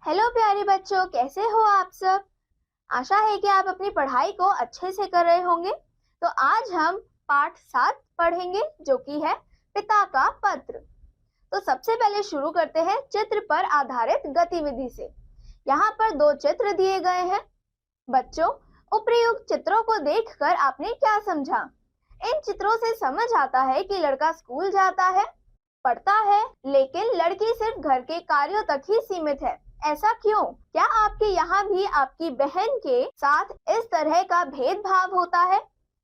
Hello प्यारे बच्चों, कैसे हो आप सब। आशा है कि आप अपनी पढ़ाई को अच्छे से कर रहे होंगे। तो आज हम पाठ 7 पढ़ेंगे जो कि है पिता का पत्र। तो सबसे पहले शुरू करते हैं चित्र पर आधारित गतिविधि से। यहाँ पर 2 चित्र दिए गए हैं। बच्चों, उपर्युक्त चित्रों को देखकर आपने क्या समझा? इन चित्रों से समझ आता है कि लड़का स्कूल जाता है, पढ़ता है, लेकिन लड़की सिर्फ घर के कार्यों तक ही सीमित है। ऐसा क्यों? क्या आपके यहाँ भी आपकी बहन के साथ इस तरह का भेदभाव होता है?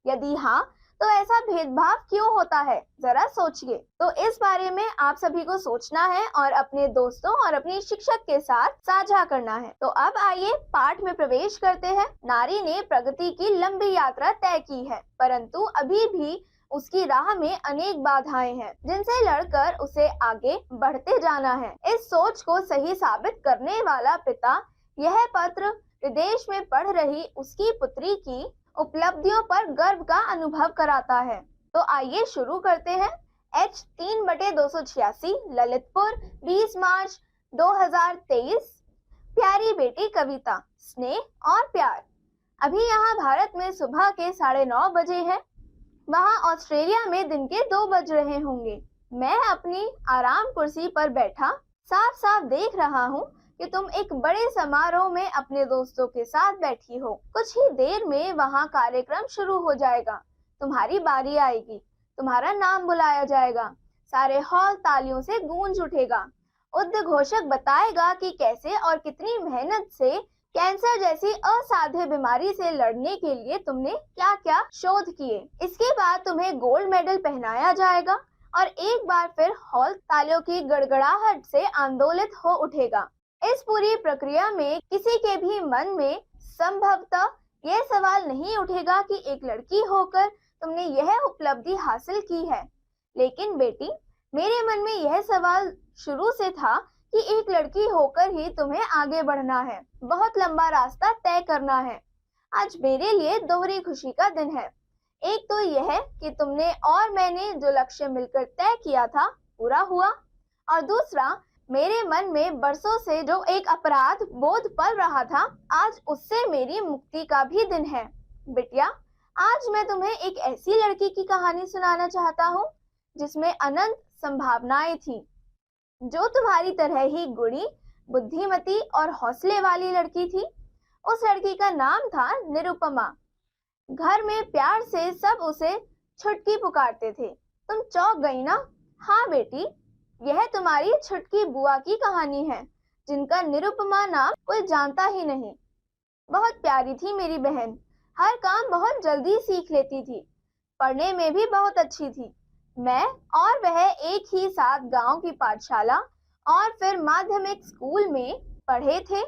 यदि हाँ, तो ऐसा भेदभाव क्यों होता है, जरा सोचिए। तो इस बारे में आप सभी को सोचना है और अपने दोस्तों और अपने शिक्षक के साथ साझा करना है। तो अब आइए पाठ में प्रवेश करते हैं। नारी ने प्रगति की लंबी यात्रा तय की है, परंतु अभी भी उसकी राह में अनेक बाधाएं हैं जिनसे लड़कर उसे आगे बढ़ते जाना है। इस सोच को सही साबित करने वाला पिता यह पत्र विदेश में पढ़ रही उसकी पुत्री की उपलब्धियों पर गर्व का अनुभव कराता है। तो आइए शुरू करते हैं। H 3/286 ललितपुर 20 मार्च 2023। प्यारी बेटी कविता, स्नेह और प्यार। अभी यहाँ भारत में सुबह के 9:30 बजे है। वहाँ ऑस्ट्रेलिया में दिन के 2 बज रहे होंगे। मैं अपनी आराम कुर्सी पर बैठा साफ साफ देख रहा हूँ कि तुम एक बड़े समारोह में अपने दोस्तों के साथ बैठी हो। कुछ ही देर में वहाँ कार्यक्रम शुरू हो जाएगा। तुम्हारी बारी आएगी, तुम्हारा नाम बुलाया जाएगा, सारे हॉल तालियों से गूंज उठेगा। उद्घोषक बताएगा कि कैसे और कितनी मेहनत से कैंसर जैसी असाध्य बीमारी से लड़ने के लिए तुमने क्या क्या शोध किए। इसके बाद तुम्हें गोल्ड मेडल पहनाया जाएगा और एक बार फिर हॉल तालियों की गड़गड़ाहट से आंदोलित हो उठेगा। इस पूरी प्रक्रिया में किसी के भी मन में संभवतः यह सवाल नहीं उठेगा कि एक लड़की होकर तुमने यह उपलब्धि हासिल की है। लेकिन बेटी, मेरे मन में यह सवाल शुरू से था कि एक लड़की होकर ही तुम्हें आगे बढ़ना है, बहुत लंबा रास्ता तय करना है। आज मेरे लिए दोहरी खुशी का दिन है। एक तो यह कि तुमने और मैंने जो लक्ष्य मिलकर तय किया था पूरा हुआ, और दूसरा मेरे मन में बरसों से जो एक अपराध बोध पल रहा था, आज उससे मेरी मुक्ति का भी दिन है। बिटिया, आज मैं तुम्हें एक ऐसी लड़की की कहानी सुनाना चाहता हूँ जिसमें अनंत संभावनाएं थी, जो तुम्हारी तरह ही गुणी, बुद्धिमती और हौसले वाली लड़की थी। उस लड़की का नाम था निरुपमा। घर में प्यार से सब उसे छुटकी पुकारते थे। तुम चौंक गई ना? हाँ बेटी, यह तुम्हारी छुटकी बुआ की कहानी है, जिनका निरुपमा नाम कोई जानता ही नहीं। बहुत प्यारी थी मेरी बहन, हर काम बहुत जल्दी सीख लेती थी, पढ़ने में भी बहुत अच्छी थी। मैं और वह एक ही साथ गांव की पाठशाला और फिर माध्यमिक स्कूल में पढ़े थे।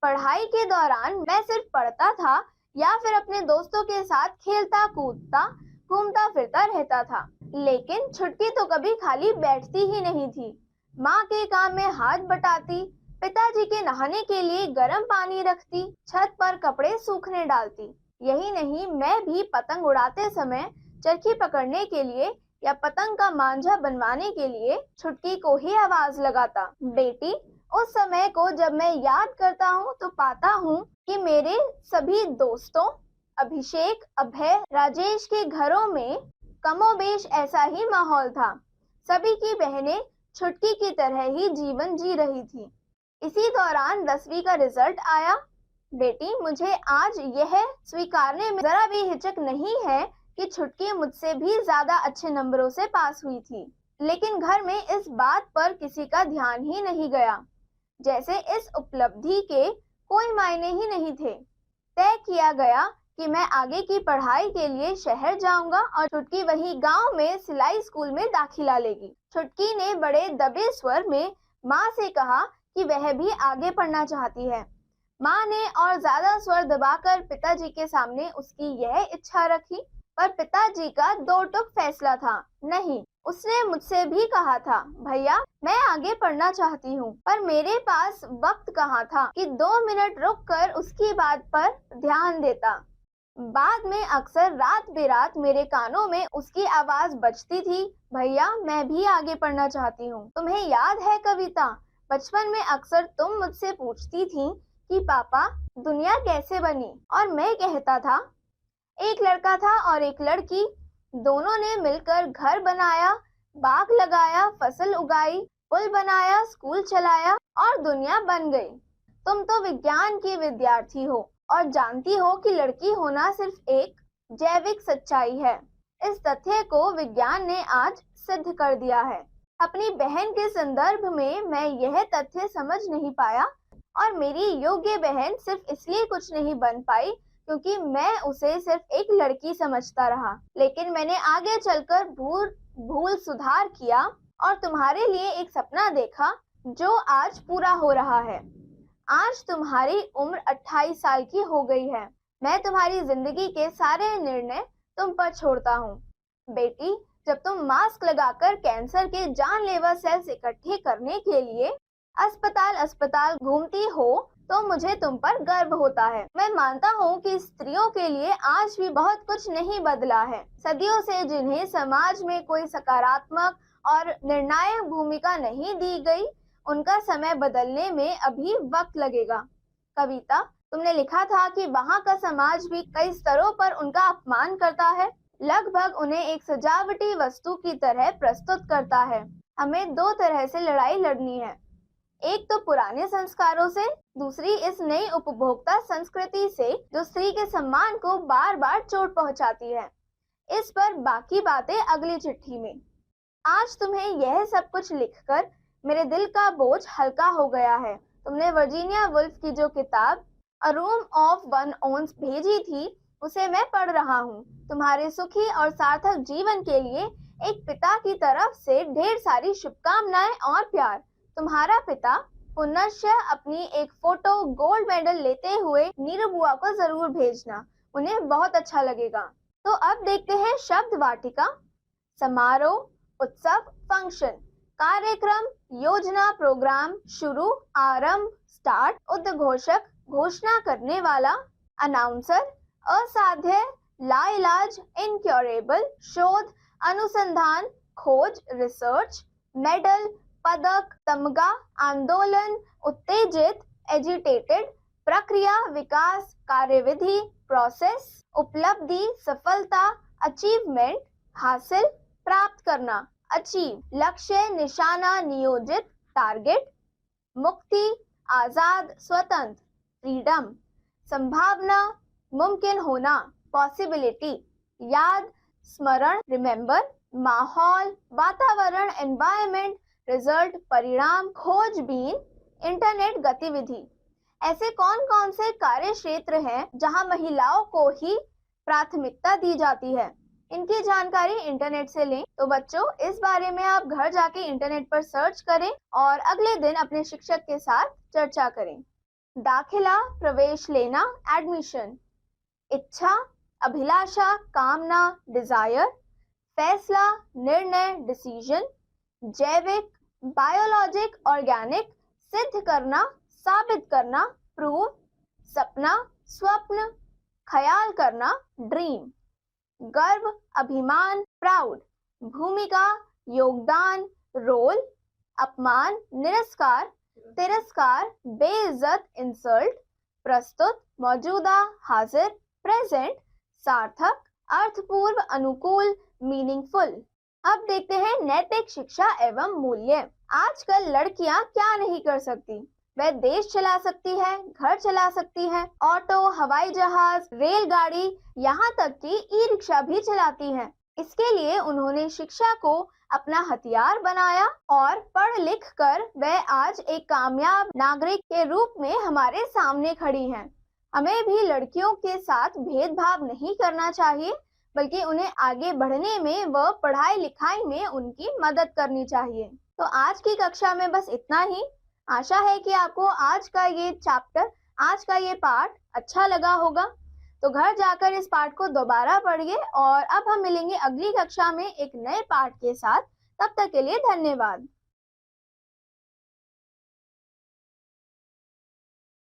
पढ़ाई के दौरान मैं सिर्फ पढ़ता था या फिर अपने दोस्तों के साथ खेलता कूदता घूमता फिरता रहता था। लेकिन छुटकी तो कभी खाली बैठती ही नहीं थी। माँ के काम में हाथ बटाती, पिताजी के नहाने के लिए गर्म पानी रखती, छत पर कपड़े सूखने डालती। यही नहीं, मैं भी पतंग उड़ाते समय चरखी पकड़ने के लिए या पतंग का मांझा बनवाने के लिए छुटकी को ही आवाज लगाता। बेटी, उस समय को जब मैं याद करता हूँ तो पाता हूँ कि मेरे सभी दोस्तों अभिषेक, अभय, राजेश के घरों में कमोबेश ऐसा ही माहौल था। सभी की बहनें छुटकी की तरह ही जीवन जी रही थी। इसी दौरान 10वीं का रिजल्ट आया। बेटी, मुझे आज यह स्वीकारने में जरा भी हिचक नहीं है कि छुटकी मुझसे भी ज्यादा अच्छे नंबरों से पास हुई थी। लेकिन घर में इस बात पर किसी का ध्यान ही नहीं गया, जैसे इस उपलब्धि के कोई मायने ही नहीं थे। तय किया गया कि मैं आगे की पढ़ाई के लिए शहर जाऊंगा और छुटकी वही गांव में सिलाई स्कूल में दाखिला लेगी। छुटकी ने बड़े दबे स्वर में माँ से कहा कि वह भी आगे पढ़ना चाहती है। माँ ने और ज्यादा स्वर दबाकर पिताजी के सामने उसकी यह इच्छा रखी, पर पिताजी का दो टूक फैसला था। नहीं, उसने मुझसे भी कहा था, भैया मैं आगे पढ़ना चाहती हूँ, पर मेरे पास वक्त कहाँ था कि 2 मिनट रुककर उसकी बात पर ध्यान देता। बाद में अक्सर रात बेरात मेरे कानों में उसकी आवाज बजती थी, भैया मैं भी आगे पढ़ना चाहती हूँ। तुम्हें याद है कविता, बचपन में अक्सर तुम मुझसे पूछती थी कि पापा दुनिया कैसे बनी, और मैं कहता था एक लड़का था और एक लड़की, दोनों ने मिलकर घर बनाया, बाग लगाया, फसल उगाई, पुल बनाया, स्कूल चलाया और दुनिया बन गई। तुम तो विज्ञान की विद्यार्थी हो और जानती हो कि लड़की होना सिर्फ एक जैविक सच्चाई है। इस तथ्य को विज्ञान ने आज सिद्ध कर दिया है। अपनी बहन के संदर्भ में मैं यह तथ्य समझ नहीं पाया और मेरी योग्य बहन सिर्फ इसलिए कुछ नहीं बन पाई क्योंकि मैं उसे सिर्फ एक लड़की समझता रहा। लेकिन मैंने आगे चलकर भूल सुधार किया और तुम्हारे लिए एक सपना देखा जो आज पूरा हो रहा है। आज तुम्हारी उम्र 28 साल की हो गई है। मैं तुम्हारी जिंदगी के सारे निर्णय तुम पर छोड़ता हूँ। बेटी, जब तुम मास्क लगाकर कैंसर के जानलेवा सेल्स इकट्ठे करने के लिए अस्पताल घूमती हो तो मुझे तुम पर गर्व होता है। मैं मानता हूँ कि स्त्रियों के लिए आज भी बहुत कुछ नहीं बदला है। सदियों से जिन्हें समाज में कोई सकारात्मक और निर्णायक भूमिका नहीं दी गई, उनका समय बदलने में अभी वक्त लगेगा। कविता, तुमने लिखा था कि वहाँ का समाज भी कई स्तरों पर उनका अपमान करता है, लगभग उन्हें एक सजावटी वस्तु की तरह प्रस्तुत करता है। हमें दो तरह से लड़ाई लड़नी है, एक तो पुराने संस्कारों से, दूसरी इस नई उपभोक्ता संस्कृति से जो स्त्री के सम्मान को बार बार चोट पहुंचाती है। इस पर बाकी बातें अगली चिट्ठी में। आज तुम्हें यह सब कुछ लिखकर मेरे दिल का बोझ हल्का हो गया है। तुमने वर्जीनिया वुल्फ की जो किताब a room of one's own भेजी थी, उसे मैं पढ़ रहा हूँ। तुम्हारे सुखी और सार्थक जीवन के लिए एक पिता की तरफ से ढेर सारी शुभकामनाएं और प्यार। तुम्हारा पिता। पुनश्च अपनी एक फोटो गोल्ड मेडल लेते हुए नीरू बुआ को जरूर भेजना, उन्हें बहुत अच्छा लगेगा। तो अब देखते हैं शब्द वाटिका। समारोह, उत्सव, फंक्शन, कार्यक्रम, योजना, प्रोग्राम, शुरू, आरंभ, स्टार्ट, उद्घोषक, घोषणा करने वाला, अनाउंसर, असाध्य, लाइलाज, इनक्योरेबल, शोध, अनुसंधान, खोज, रिसर्च, मेडल, पदक, तमगा, आंदोलन, उत्तेजित, एजिटेटेड, प्रक्रिया, विकास, कार्यविधि, प्रोसेस, उपलब्धि, सफलता, अचीवमेंट, हासिल, प्राप्त करना, अचीव, लक्ष्य, निशाना, नियोजित, टारगेट, मुक्ति, आजाद, स्वतंत्र, फ्रीडम, संभावना, मुमकिन होना, पॉसिबिलिटी, याद, स्मरण, रिमेम्बर, माहौल, वातावरण, एनवायरनमेंट, रिजल्ट, परिणाम, खोजबीन, इंटरनेट गतिविधि। ऐसे कौन कौन से कार्य क्षेत्र हैं जहां महिलाओं को ही प्राथमिकता दी जाती है? इनकी जानकारी इंटरनेट से लें। तो बच्चों, इस बारे में आप घर जाके इंटरनेट पर सर्च करें और अगले दिन अपने शिक्षक के साथ चर्चा करें। दाखिला, प्रवेश लेना, एडमिशन, इच्छा, अभिलाषा, कामना, डिजायर, फैसला, निर्णय, डिसीजन, जैविक, बायोलॉजिक, ऑर्गेनिक, सिद्ध करना, साबित करना, प्रूव, सपना, स्वप्न, ख्याल करना, ड्रीम, गर्व, अभिमान, प्राउड, भूमिका, योगदान, रोल, अपमान, निरस्कार, तिरस्कार, बेइज्जत, इंसल्ट, प्रस्तुत, मौजूदा, हाजिर, प्रेजेंट, सार्थक, अर्थपूर्व, अनुकूल, मीनिंगफुल। अब देखते हैं नैतिक शिक्षा एवं मूल्य। आजकल लड़कियां क्या नहीं कर सकती? वह देश चला सकती है, घर चला सकती है, ऑटो, हवाई जहाज, रेलगाड़ी, यहाँ तक कि ई रिक्शा भी चलाती हैं। इसके लिए उन्होंने शिक्षा को अपना हथियार बनाया और पढ़ लिख कर वह आज एक कामयाब नागरिक के रूप में हमारे सामने खड़ी हैं। हमें भी लड़कियों के साथ भेदभाव नहीं करना चाहिए, बल्कि उन्हें आगे बढ़ने में व पढ़ाई लिखाई में उनकी मदद करनी चाहिए। तो आज की कक्षा में बस इतना ही। आशा है कि आपको आज का ये चैप्टर, आज का ये पाठ अच्छा लगा होगा। तो घर जाकर इस पाठ को दोबारा पढ़िए और अब हम मिलेंगे अगली कक्षा में एक नए पाठ के साथ। तब तक के लिए धन्यवाद।